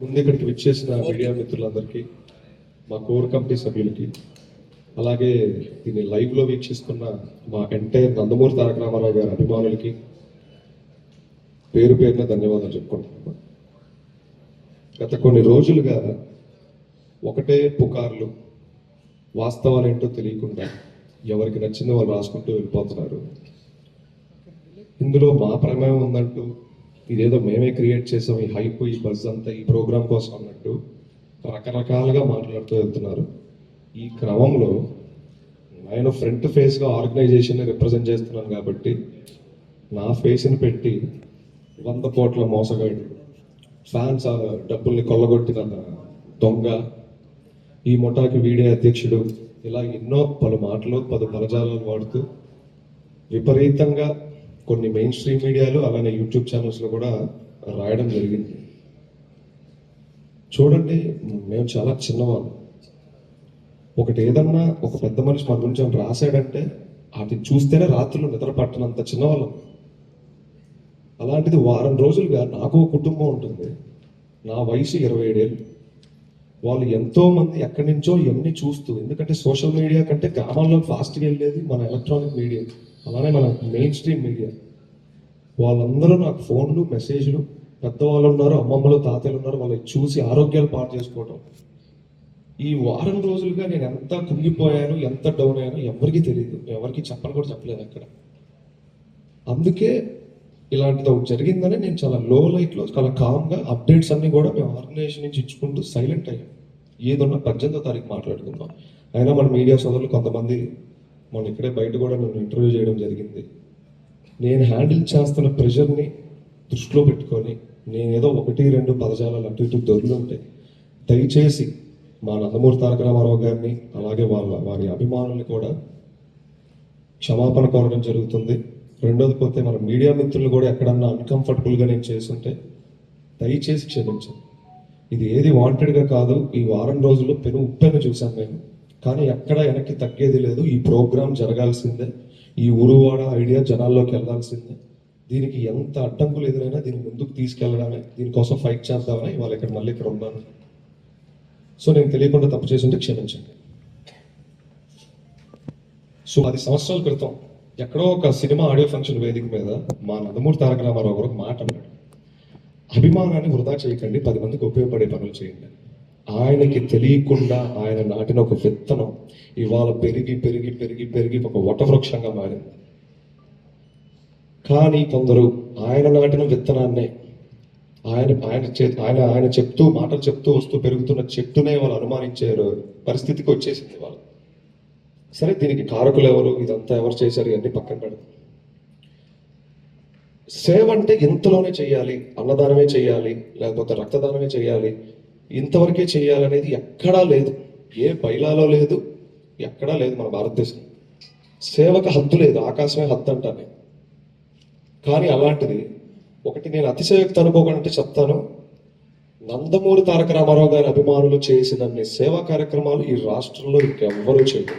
ముందు ఇక్కడికి విచ్చేసిన మీడియా మిత్రులందరికీ, మా కోర్ కమిటీ సభ్యులకి, అలాగే దీన్ని లైవ్లో వీక్షిస్తున్న మా ఎంటైర్ నందమూరి తారక రామారావు గారి అభిమానులకి పేరు పేరున ధన్యవాదాలు చెప్పుకుంటున్నాను. గత కొన్ని రోజులుగా ఒకటే పుకార్లు, వాస్తవాలు ఏంటో తెలియకుండా ఎవరికి నచ్చిందో వాళ్ళు రాసుకుంటూ వెళ్ళిపోతున్నారు. ఇందులో మా ప్రమేయం ఉందంటూ, ఇదేదో మేమే క్రియేట్ చేసాం, ఈ హైప్, ఈ బజ్ అంతా ఈ ప్రోగ్రామ్ కోసం అన్నట్టు రకరకాలుగా మాట్లాడుతూ వెళ్తున్నారు. ఈ క్రమంలో నేను ఫ్రంట్ ఫేస్గా ఆర్గనైజేషన్ని రిప్రజెంట్ చేస్తున్నాను కాబట్టి నా ఫేస్ని పెట్టి 100 కోట్ల మోసగాడు, ఫ్యాన్స్ డబ్బుల్ని కొల్లగొట్టిన దొంగ, ఈ ముఠాకి వీడే అధ్యక్షుడు, ఇలా ఎన్నో పలు మాటలు, పలు పదజాలాలు వాడుతూ విపరీతంగా కొన్ని మెయిన్ స్ట్రీమ్ మీడియాలు అలానే యూట్యూబ్ ఛానల్స్లో కూడా రాయడం జరిగింది. చూడండి, మేము చాలా చిన్నవాళ్ళు. ఒకటి ఏదన్నా ఒక పెద్ద మనిషి మన గురించి రాశాడంటే అది చూస్తేనే రాత్రులు నిద్ర పట్టనంత చిన్నవాళ్ళం. అలాంటిది వారం రోజులుగా నాకు కుటుంబం ఉంటుంది, నా వయసు 27 ఏళ్ళు. వాళ్ళు ఎంతో మంది ఎక్కడి నుంచో ఇవన్నీ చూస్తూ, ఎందుకంటే సోషల్ మీడియా కంటే గ్రామాల్లో ఫాస్ట్గా వెళ్ళేది మన ఎలక్ట్రానిక్ మీడియా, అలానే మన మెయిన్ స్ట్రీమ్ మీడియా. వాళ్ళందరూ నాకు ఫోన్లు, మెసేజ్లు, పెద్దవాళ్ళు ఉన్నారు, అమ్మమ్మలు, తాతయ్యలు ఉన్నారు, వాళ్ళకి చూసి ఆరోగ్యాలు పాటు చేసుకోవటం. ఈ వారం రోజులుగా నేను ఎంత కుంగిపోయాను, ఎంత డౌన్ అయ్యాను ఎవరికి తెలియదు, ఎవరికి చెప్పని కూడా చెప్పలేదు అక్కడ. అందుకే ఇలాంటిది ఒకటి జరిగిందని నేను చాలా లో లైట్లో చాలా కామ్గా అప్డేట్స్ అన్ని కూడా మేము ఆర్గనైజేషన్ నుంచి ఇచ్చుకుంటూ సైలెంట్ అయ్యాం. ఏదన్నా 18వ తారీఖు మాట్లాడుకుందాం. అయినా మన మీడియా సోదరులు కొంతమంది మన ఇక్కడే బయట కూడా నన్ను ఇంటర్వ్యూ చేయడం జరిగింది. నేను హ్యాండిల్ చేస్తున్న ప్రెషర్ని దృష్టిలో పెట్టుకొని నేనేదో 1-2 పదజాలాలు అటు ఇటు దొరుకుతుంటే దయచేసి మా నందమూరి తారక రామారావు గారిని అలాగే వారి అభిమానుల్ని కూడా క్షమాపణ కోరడం జరుగుతుంది. రెండోది పోతే మన మీడియా మిత్రులు కూడా ఎక్కడన్నా అన్కంఫర్టబుల్గా నేను చేస్తుంటే దయచేసి క్షమించండి. ఇది ఏది వాంటెడ్గా కాదు. ఈ వారం రోజుల్లో ఉప్పెను చూశాను నేను, కానీ ఎక్కడ వెనక్కి తగ్గేది లేదు. ఈ ప్రోగ్రాం జరగాల్సిందే, ఈ ఊరువాడ ఐడియా జనాల్లోకి వెళ్ళాల్సిందే. దీనికి ఎంత అడ్డంకులు ఎదురైనా దీన్ని ముందుకు తీసుకెళ్ళడమే, దీనికోసం ఫైట్ చేద్దామని ఇవాళ మళ్ళీ ఇక్కడ ఉన్నాను. సో నేను తెలియకుండా తప్పు చేస్తుంటే క్షమించండి. సో 10 సంవత్సరాల క్రితం ఎక్కడో ఒక సినిమా ఆడియో ఫంక్షన్ వేదిక మీద మా నందమూరి తారక రామారావు గారు మాట అన్నాడు, అభిమానాన్ని వృధా చేయకండి, 10 మందికి ఉపయోగపడే పనులు చేయండి. ఆయనకి తెలియకుండా ఆయన నాటిన ఒక విత్తనం ఇవాళ పెరిగి పెరిగి పెరిగి పెరిగి ఒక వటవృక్షంగా మారింది. కానీ కొందరు ఆయన నాటిన విత్తనాన్నే ఆయన చెప్తూ మాటలు చెప్తూ వస్తూ పెరుగుతున్న చెట్టునే వాళ్ళు అనుమానించారు పరిస్థితికి వచ్చేసింది వాళ్ళు. సరే, దీనికి కారకులు ఎవరు, ఇదంతా ఎవరు చేశారు, ఇవన్నీ పక్కన పెడతాం. సేవ అంటే ఇంతలోనే చేయాలి, అన్నదానమే చేయాలి, లేకపోతే రక్తదానమే చేయాలి, ఇంతవరకే చేయాలనేది ఎక్కడా లేదు, ఏ బైలాలో లేదు, ఎక్కడా లేదు మన భారతదేశం. సేవకు హద్దు లేదు, ఆకాశమే హద్దు అంటాను. కానీ అలాంటిది ఒకటి నేను అతిశయోక్తి అనుకోకుండా చెప్తాను, నందమూరి తారక రామారావు గారి అభిమానులు చేసినన్ని సేవా కార్యక్రమాలు ఈ రాష్ట్రంలో ఇంకెవ్వరూ చేయరు.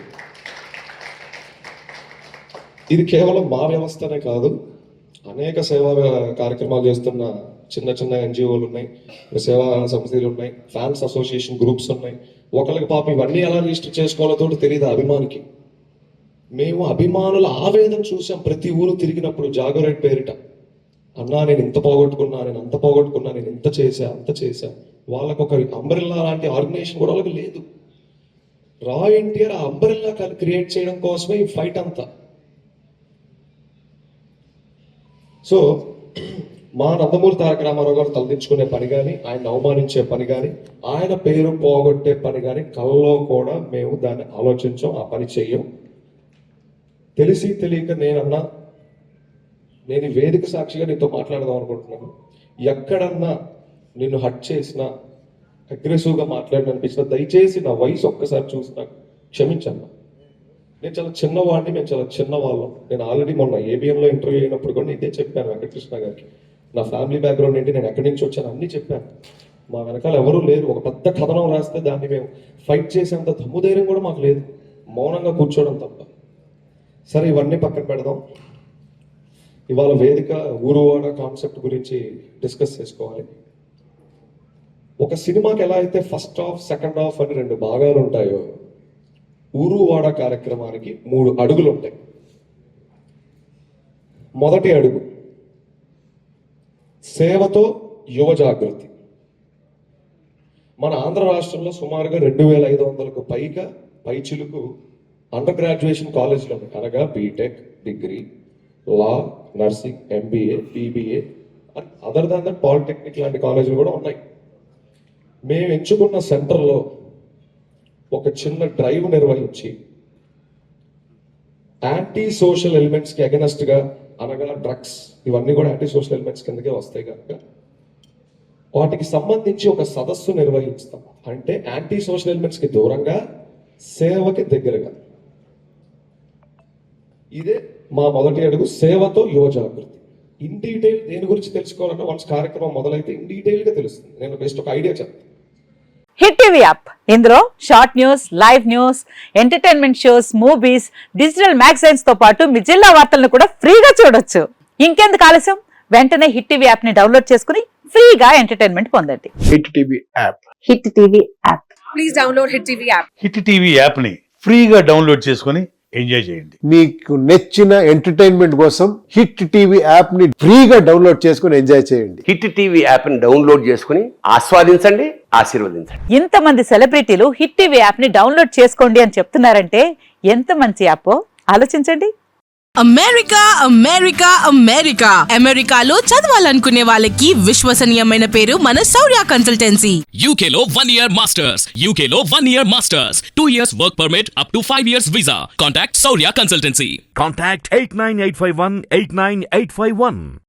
ఇది కేవలం మా వ్యవస్థనే కాదు, అనేక సేవా కార్యక్రమాలు చేస్తున్న చిన్న చిన్న ఎన్జిఓలు ఉన్నాయి, సేవా సంస్థలు ఉన్నాయి, ఫ్యాన్స్ అసోసియేషన్ గ్రూప్స్ ఉన్నాయి. ఒకరికి పాపం ఇవన్నీ ఎలా రిజిస్టర్ చేసుకోవాలో తెలియదు అభిమానికి. మేము అభిమానుల ఆవేదన చూసాం ప్రతి ఊరు తిరిగినప్పుడు. జాగరైట్ పేరిట, అన్నా నేను ఇంత పోగొట్టుకున్నా, నేను అంత పోగొట్టుకున్నా, నేను ఇంత చేశా అంత చేశా. వాళ్ళకు ఒక అంబ్రెల్లా లాంటి ఆర్గనైజేషన్ కూడా వాళ్ళకి లేదు. రా ఎన్టీఆర్ ఆ అంబ్రెల్లా క్రియేట్ చేయడం కోసమే ఈ ఫైట్ అంతా. సో మా నందమూరి తారక రామారావు గారు తలదించుకునే పని కానీ, ఆయన అవమానించే పని కానీ, ఆయన పేరు పోగొట్టే పని కానీ కల్లో కూడా మేము దాన్ని ఆలోచించాం, ఆ పని చెయ్యం. తెలిసి తెలియక నేనన్నా, నేను వేదిక సాక్షిగా నీతో మాట్లాడదాం అనుకుంటున్నాను. ఎక్కడన్నా నిన్ను హట్ చేసినా, అగ్రెసివ్గా మాట్లాడనిపించినా దయచేసి నా వయసు ఒక్కసారి చూసినా క్షమించన్నా. నేను చాలా చిన్నవాడిని, మేము చాలా చిన్నవాళ్ళం. నేను ఆల్రెడీ మొన్న ఏబిఎన్లో ఇంటర్వ్యూ అయినప్పుడు కూడా ఇదే చెప్పాను వెంకటకృష్ణ గారికి. నా ఫ్యామిలీ బ్యాక్గ్రౌండ్ ఏంటి, నేను ఎక్కడి నుంచి వచ్చాను అన్నీ చెప్పాను. మా వెనకాల ఎవరూ లేరు. ఒక పెద్ద కథనం రాస్తే దాన్ని మేము ఫైట్ చేసేంత దమ్ము ధైర్యం కూడా మాకు లేదు, మౌనంగా కూర్చోవడం తప్ప. సరే, ఇవన్నీ పక్కన పెడదాం. ఇవాళ వేదిక ఊరువాడ కాన్సెప్ట్ గురించి డిస్కస్ చేసుకోవాలి. ఒక సినిమాకి ఎలా అయితే ఫస్ట్ హాఫ్ సెకండ్ హాఫ్ అని 2 భాగాలు ఉంటాయో, ఊరువాడ కార్యక్రమానికి 3 అడుగులు ఉంటాయి. మొదటి అడుగు సేవతో యువ జాగృతి. మన ఆంధ్ర రాష్ట్రంలో సుమారుగా 2500కు పైచిలుకు అండర్ గ్రాడ్యుయేషన్ కాలేజీలు ఉన్నాయి. అనగా BTech, degree, law, nursing, MBA, BBA, other than that polytechnic లాంటి కాలేజీలు కూడా ఉన్నాయి. మేము ఎంచుకున్న సెంటర్లో ఒక చిన్న డ్రైవ్ నిర్వహించి యాంటీ సోషల్ ఎలిమెంట్స్కి అగెనెస్ట్గా, అనగా డ్రగ్స్, ఇవన్నీ కూడా యాంటీ సోషల్ ఎలిమెంట్స్ కిందకే వస్తాయి కనుక వాటికి సంబంధించి ఒక సదస్సు నిర్వహిస్తాం. అంటే యాంటీ సోషల్ ఎలిమెంట్స్కి దూరంగా, సేవకి దగ్గరగా. ఇదే మా మొదటి అడుగు, సేవతో యువ జాగృతి. ఇన్ డీటెయిల్ దేని గురించి తెలుసుకోవాలన్నా వన్స్ కార్యక్రమం మొదలైతే ఇన్ డీటెయిల్గా తెలుస్తుంది. నేను బెస్ట్ ఒక ఐడియా చెప్తాను. హిట్ టీవీ యాప్, ఇందులో short news, live news, entertainment shows, movies, digital magazines తో పాటు మీ జిల్లా వార్తలను కూడా ఫ్రీగా చూడొచ్చు. ఇంకెందుకు ఆలస్యం, వెంటనే హిట్ టీవీ యాప్ ని డౌన్లోడ్ చేసుకుని ఫ్రీగా ఎంటర్టైన్మెంట్ పొందండి. Hit TV app. Hit TV app. Please download hit TV app. Hit TV app ని ఫ్రీగా డౌన్లోడ్ చేసుకొని ఎంజాయ్ చేయండి. మీకు నచ్చిన ఎంటర్టైన్మెంట్ కోసం హిట్ టీవీ యాప్ ని ఫ్రీగా డౌన్లోడ్ చేసుకొని ఎంజాయ్ చేయండి. హిట్ టీవీ యాప్ ని డౌన్లోడ్ చేసుకుని ఆస్వాదించండి, ఆశీర్వదించండి. ఇంతమంది సెలబ్రిటీలు హిట్ టీవీ యాప్ ని డౌన్లోడ్ చేసుకోండి అని చెప్తున్నారంటే ఎంత మంచి యాప్ ఆలోచించండి. అమెరికా అమెరికా అమెరికా అమెరికాలో చదవాలనుకునే వాళ్ళకి విశ్వసనీయమైన పేరు మన శౌర్య కన్సల్టెన్సీ. UK లో 1 year masters. UK లో 1 year masters. 2 years work permit up to 5 years visa. Contact Saurya Consultancy. Contact 89851 89851.